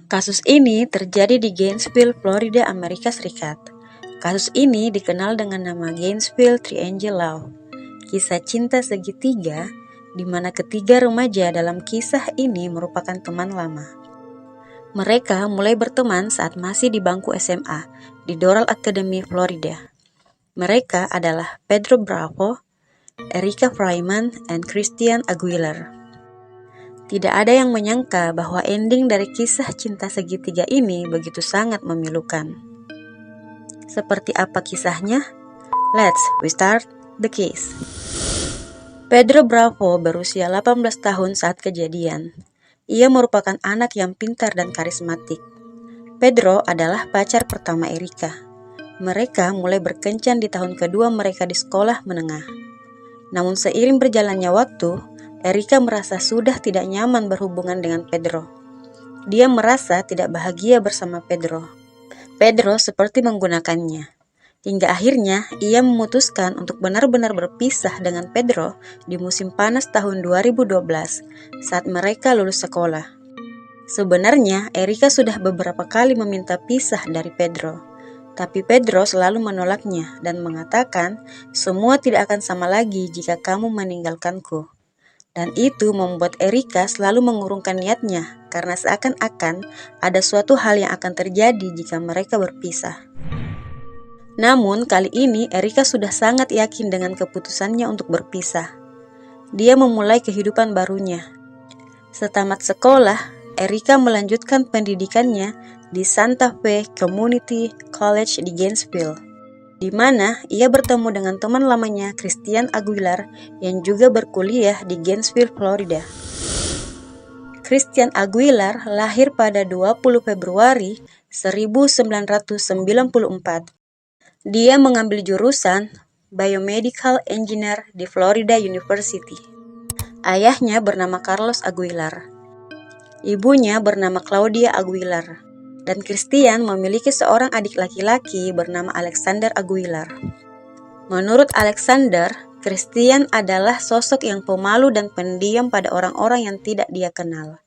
Kasus ini terjadi di Gainesville, Florida, Amerika Serikat. Kasus ini dikenal dengan nama Gainesville Triangle Law, kisah cinta segitiga di mana ketiga remaja dalam kisah ini merupakan teman lama. Mereka mulai berteman saat masih di bangku SMA di Doral Academy, Florida. Mereka adalah Pedro Bravo, Erica Fryman, dan Christian Aguilar. Tidak ada yang menyangka bahwa ending dari kisah cinta segitiga ini begitu sangat memilukan. Seperti apa kisahnya? Let's start the case. Pedro Bravo berusia 18 tahun saat kejadian. Ia merupakan anak yang pintar dan karismatik. Pedro adalah pacar pertama Erica. Mereka mulai berkencan di tahun kedua mereka di sekolah menengah. Namun seiring berjalannya waktu, Erica merasa sudah tidak nyaman berhubungan dengan Pedro. Dia merasa tidak bahagia bersama Pedro. Pedro seperti menggunakannya. Hingga akhirnya ia memutuskan untuk benar-benar berpisah dengan Pedro di musim panas tahun 2012 saat mereka lulus sekolah. Sebenarnya Erica sudah beberapa kali meminta pisah dari Pedro, tapi Pedro selalu menolaknya dan mengatakan semua tidak akan sama lagi jika kamu meninggalkanku. Dan itu membuat Erica selalu mengurungkan niatnya karena seakan-akan ada suatu hal yang akan terjadi jika mereka berpisah. Namun kali ini Erica sudah sangat yakin dengan keputusannya untuk berpisah. Dia memulai kehidupan barunya. Setamat sekolah, Erica melanjutkan pendidikannya di Santa Fe Community College di Gainesville, di mana ia bertemu dengan teman lamanya Christian Aguilar yang juga berkuliah di Gainesville, Florida. Christian Aguilar lahir pada 20 Februari 1994. Dia mengambil jurusan Biomedical Engineer di Florida University. Ayahnya bernama Carlos Aguilar. Ibunya bernama Claudia Aguilar. Dan Christian memiliki seorang adik laki-laki bernama Alexander Aguilar. Menurut Alexander, Christian adalah sosok yang pemalu dan pendiam pada orang-orang yang tidak dia kenal.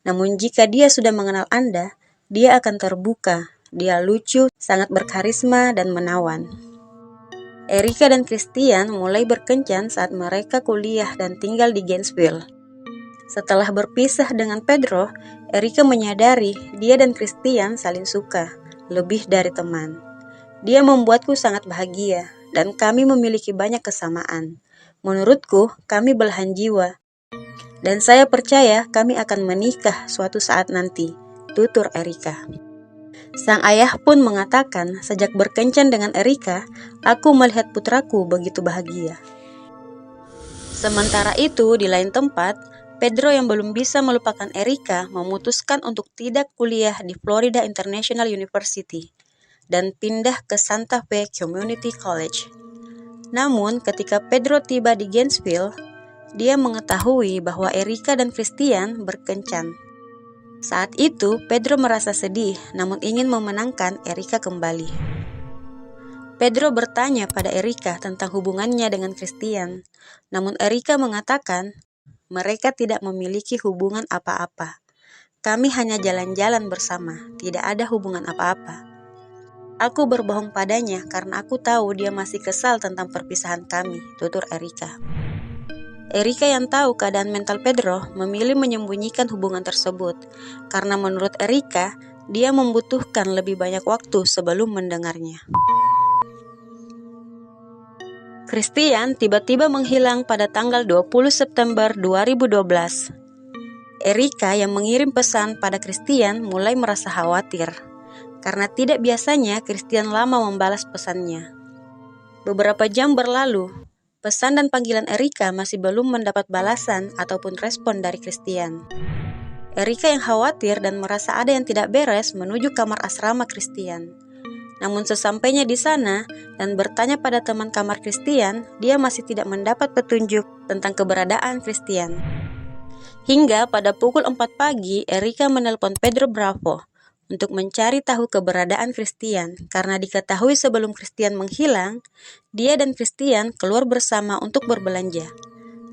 Namun jika dia sudah mengenal Anda, dia akan terbuka. Dia lucu, sangat berkarisma, dan menawan. Erica dan Christian mulai berkencan saat mereka kuliah dan tinggal di Gainesville. Setelah berpisah dengan Pedro, Erica menyadari dia dan Christian saling suka, lebih dari teman. Dia membuatku sangat bahagia, dan kami memiliki banyak kesamaan. Menurutku, kami belahan jiwa. Dan saya percaya kami akan menikah suatu saat nanti, tutur Erica. Sang ayah pun mengatakan, sejak berkencan dengan Erica, aku melihat putraku begitu bahagia. Sementara itu, di lain tempat, Pedro yang belum bisa melupakan Erica memutuskan untuk tidak kuliah di Florida International University dan pindah ke Santa Fe Community College. Namun, ketika Pedro tiba di Gainesville, dia mengetahui bahwa Erica dan Christian berkencan. Saat itu, Pedro merasa sedih, namun ingin memenangkan Erica kembali. Pedro bertanya pada Erica tentang hubungannya dengan Christian, namun Erica mengatakan, mereka tidak memiliki hubungan apa-apa. Kami hanya jalan-jalan bersama, tidak ada hubungan apa-apa. Aku berbohong padanya karena aku tahu dia masih kesal tentang perpisahan kami, tutur Erica. Erica yang tahu keadaan mental Pedro memilih menyembunyikan hubungan tersebut karena menurut Erica, dia membutuhkan lebih banyak waktu sebelum mendengarnya. Christian tiba-tiba menghilang pada tanggal 20 September 2012. Erica yang mengirim pesan pada Christian mulai merasa khawatir karena tidak biasanya Christian lama membalas pesannya. Beberapa jam berlalu, pesan dan panggilan Erica masih belum mendapat balasan ataupun respon dari Christian. Erica yang khawatir dan merasa ada yang tidak beres menuju kamar asrama Christian. Namun sesampainya di sana dan bertanya pada teman kamar Christian, dia masih tidak mendapat petunjuk tentang keberadaan Christian. Hingga pada pukul 4 pagi, Erica menelpon Pedro Bravo untuk mencari tahu keberadaan Christian karena diketahui sebelum Christian menghilang, dia dan Christian keluar bersama untuk berbelanja.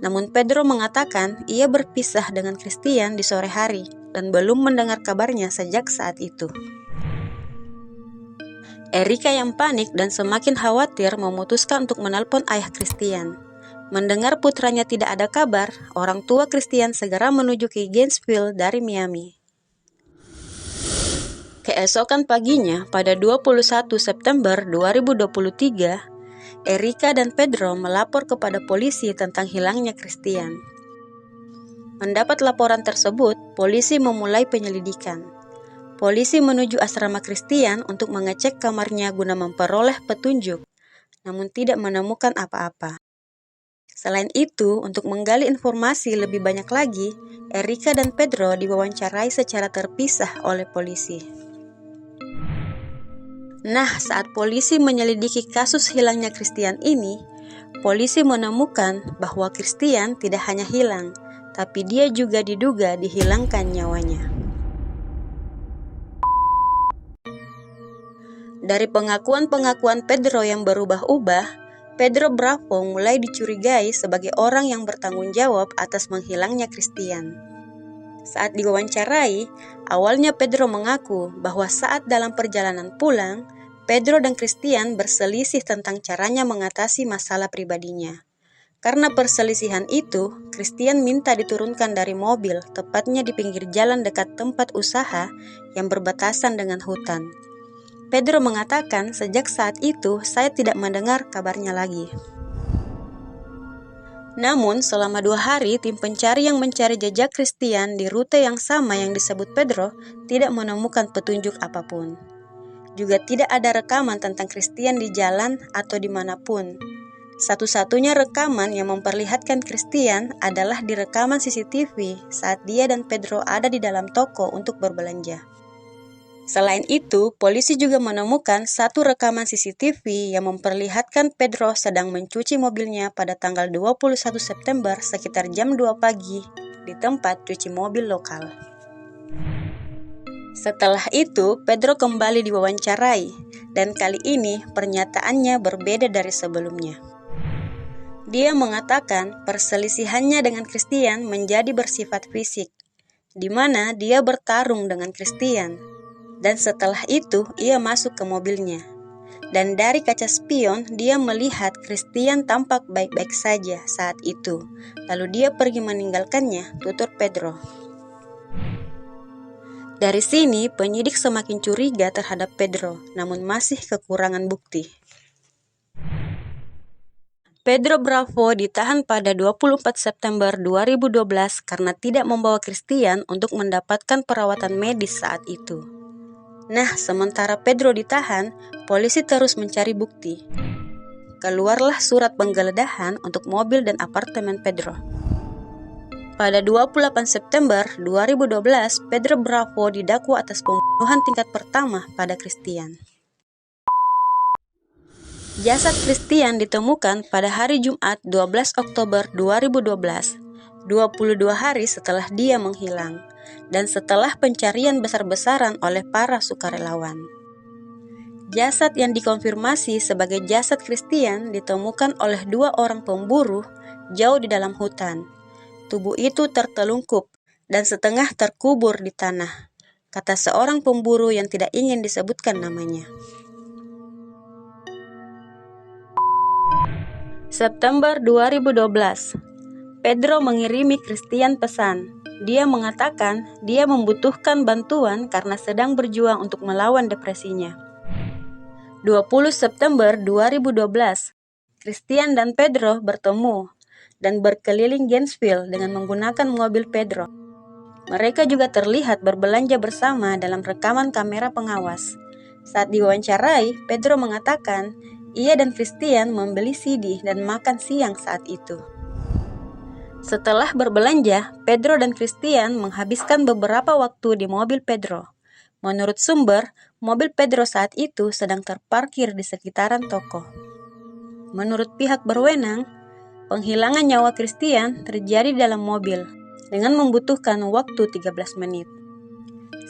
Namun Pedro mengatakan ia berpisah dengan Christian di sore hari. dan belum mendengar kabarnya sejak saat itu. Erika yang panik dan semakin khawatir memutuskan untuk menelpon ayah Christian. Mendengar putranya tidak ada kabar, orang tua Christian segera menuju ke Gainesville dari Miami. Keesokan paginya, pada 21 September 2023, Erika dan Pedro melapor kepada polisi tentang hilangnya Christian. Mendapat laporan tersebut, polisi memulai penyelidikan. Polisi menuju asrama Christian untuk mengecek kamarnya guna memperoleh petunjuk, namun tidak menemukan apa-apa. Selain itu, untuk menggali informasi lebih banyak lagi, Erika dan Pedro diwawancarai secara terpisah oleh polisi. Nah, saat polisi menyelidiki kasus hilangnya Christian ini, polisi menemukan bahwa Christian tidak hanya hilang, tapi dia juga diduga dihilangkan nyawanya. Dari pengakuan-pengakuan Pedro yang berubah-ubah, Pedro Bravo mulai dicurigai sebagai orang yang bertanggung jawab atas menghilangnya Christian. Saat diwawancarai, awalnya Pedro mengaku bahwa saat dalam perjalanan pulang, Pedro dan Christian berselisih tentang caranya mengatasi masalah pribadinya. Karena perselisihan itu, Christian minta diturunkan dari mobil, tepatnya di pinggir jalan dekat tempat usaha yang berbatasan dengan hutan. Pedro mengatakan sejak saat itu saya tidak mendengar kabarnya lagi. Namun selama 2 hari tim pencari yang mencari jejak Christian di rute yang sama yang disebut Pedro tidak menemukan petunjuk apapun. Juga tidak ada rekaman tentang Christian di jalan atau dimanapun. Satu-satunya rekaman yang memperlihatkan Christian adalah di rekaman CCTV saat dia dan Pedro ada di dalam toko untuk berbelanja. Selain itu, polisi juga menemukan satu rekaman CCTV yang memperlihatkan Pedro sedang mencuci mobilnya pada tanggal 21 September sekitar jam 2 pagi di tempat cuci mobil lokal. Setelah itu, Pedro kembali diwawancarai, dan kali ini pernyataannya berbeda dari sebelumnya. Dia mengatakan perselisihannya dengan Christian menjadi bersifat fisik, di mana dia bertarung dengan Christian. Dan setelah itu, ia masuk ke mobilnya. Dan dari kaca spion, dia melihat Christian tampak baik-baik saja saat itu. Lalu dia pergi meninggalkannya, tutur Pedro. Dari sini, penyidik semakin curiga terhadap Pedro, namun masih kekurangan bukti. Pedro Bravo ditahan pada 24 September 2012 karena tidak membawa Christian untuk mendapatkan perawatan medis saat itu. Nah, sementara Pedro ditahan, polisi terus mencari bukti. Keluarlah surat penggeledahan untuk mobil dan apartemen Pedro. Pada 28 September 2012, Pedro Bravo didakwa atas pembunuhan tingkat pertama pada Christian. Jasad Christian ditemukan pada hari Jumat 12 Oktober 2012, 22 hari setelah dia menghilang, dan setelah pencarian besar-besaran oleh para sukarelawan. Jasad yang dikonfirmasi sebagai jasad Christian ditemukan oleh 2 orang pemburu jauh di dalam hutan. Tubuh itu tertelungkup dan setengah terkubur di tanah, kata seorang pemburu yang tidak ingin disebutkan namanya. September 2012, Pedro mengirimi Christian pesan. Dia mengatakan dia membutuhkan bantuan karena sedang berjuang untuk melawan depresinya. 20 September 2012, Christian dan Pedro bertemu dan berkeliling Gainesville dengan menggunakan mobil Pedro. Mereka juga terlihat berbelanja bersama dalam rekaman kamera pengawas. Saat diwawancarai, Pedro mengatakan ia dan Christian membeli CD dan makan siang saat itu. Setelah berbelanja, Pedro dan Christian menghabiskan beberapa waktu di mobil Pedro. Menurut sumber, mobil Pedro saat itu sedang terparkir di sekitaran toko. Menurut pihak berwenang, penghilangan nyawa Christian terjadi dalam mobil dengan membutuhkan waktu 13 menit.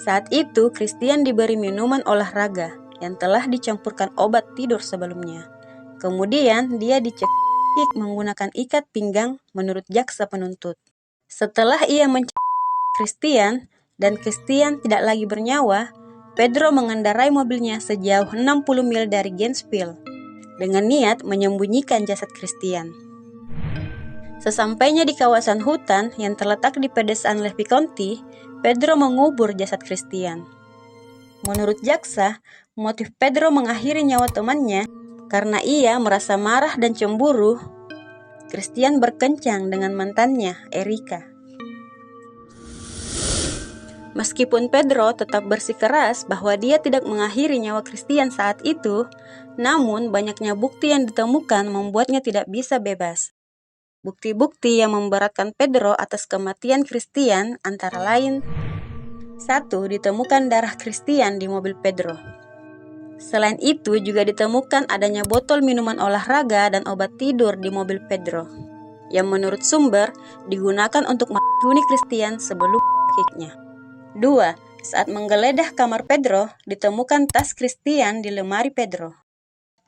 Saat itu, Christian diberi minuman olahraga yang telah dicampurkan obat tidur sebelumnya. Kemudian, dia dicekik menggunakan ikat pinggang menurut jaksa penuntut. Setelah ia mencekik Christian, dan Christian tidak lagi bernyawa, Pedro mengendarai mobilnya sejauh 60 mil dari Gainesville dengan niat menyembunyikan jasad Christian. Sesampainya di kawasan hutan yang terletak di pedesaan Levy County, Pedro mengubur jasad Christian. Menurut jaksa, motif Pedro mengakhiri nyawa temannya karena ia merasa marah dan cemburu. Christian berkencan dengan mantannya, Erika. Meskipun Pedro tetap bersikeras bahwa dia tidak mengakhiri nyawa Christian saat itu, namun banyaknya bukti yang ditemukan membuatnya tidak bisa bebas. Bukti-bukti yang memberatkan Pedro atas kematian Christian antara lain: 1. Ditemukan darah Christian di mobil Pedro. Selain itu juga ditemukan adanya botol minuman olahraga dan obat tidur di mobil Pedro, yang menurut sumber digunakan untuk meracuni Christian sebelum kicknya. 2. Saat menggeledah kamar Pedro, ditemukan tas Christian di lemari Pedro.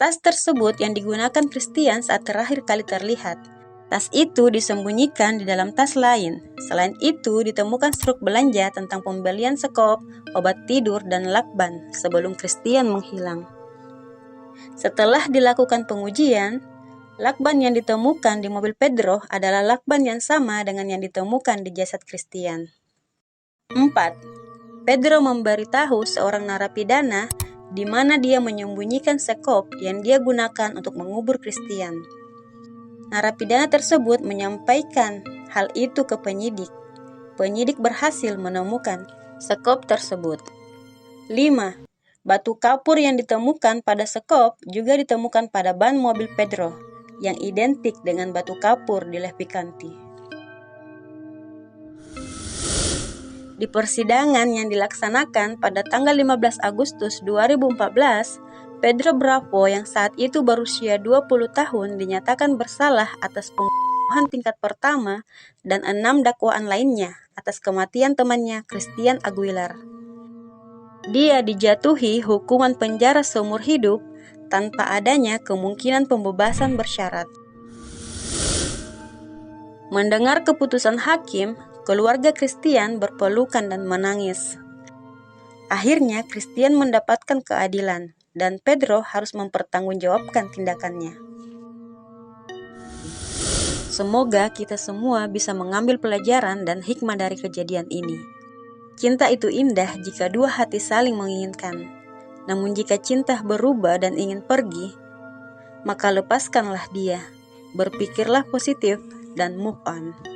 Tas tersebut yang digunakan Christian saat terakhir kali terlihat. Tas itu disembunyikan di dalam tas lain. Selain itu, ditemukan struk belanja tentang pembelian sekop, obat tidur, dan lakban sebelum Christian menghilang. Setelah dilakukan pengujian, lakban yang ditemukan di mobil Pedro adalah lakban yang sama dengan yang ditemukan di jasad Christian. 4. Pedro memberitahu seorang narapidana di mana dia menyembunyikan sekop yang dia gunakan untuk mengubur Christian. Narapidana tersebut menyampaikan hal itu ke penyidik. Penyidik berhasil menemukan sekop tersebut. 5. Batu kapur yang ditemukan pada sekop juga ditemukan pada ban mobil Pedro, yang identik dengan batu kapur di Levy County. Di persidangan yang dilaksanakan pada tanggal 15 Agustus 2014, Pedro Bravo yang saat itu berusia 20 tahun dinyatakan bersalah atas pembunuhan tingkat pertama dan 6 dakwaan lainnya atas kematian temannya Christian Aguilar. Dia dijatuhi hukuman penjara seumur hidup tanpa adanya kemungkinan pembebasan bersyarat. Mendengar keputusan hakim, keluarga Christian berpelukan dan menangis. Akhirnya Christian mendapatkan keadilan dan Pedro harus mempertanggungjawabkan tindakannya. Semoga kita semua bisa mengambil pelajaran dan hikmah dari kejadian ini. Cinta itu indah jika dua hati saling menginginkan. Namun jika cinta berubah dan ingin pergi, maka lepaskanlah dia. Berpikirlah positif dan move on.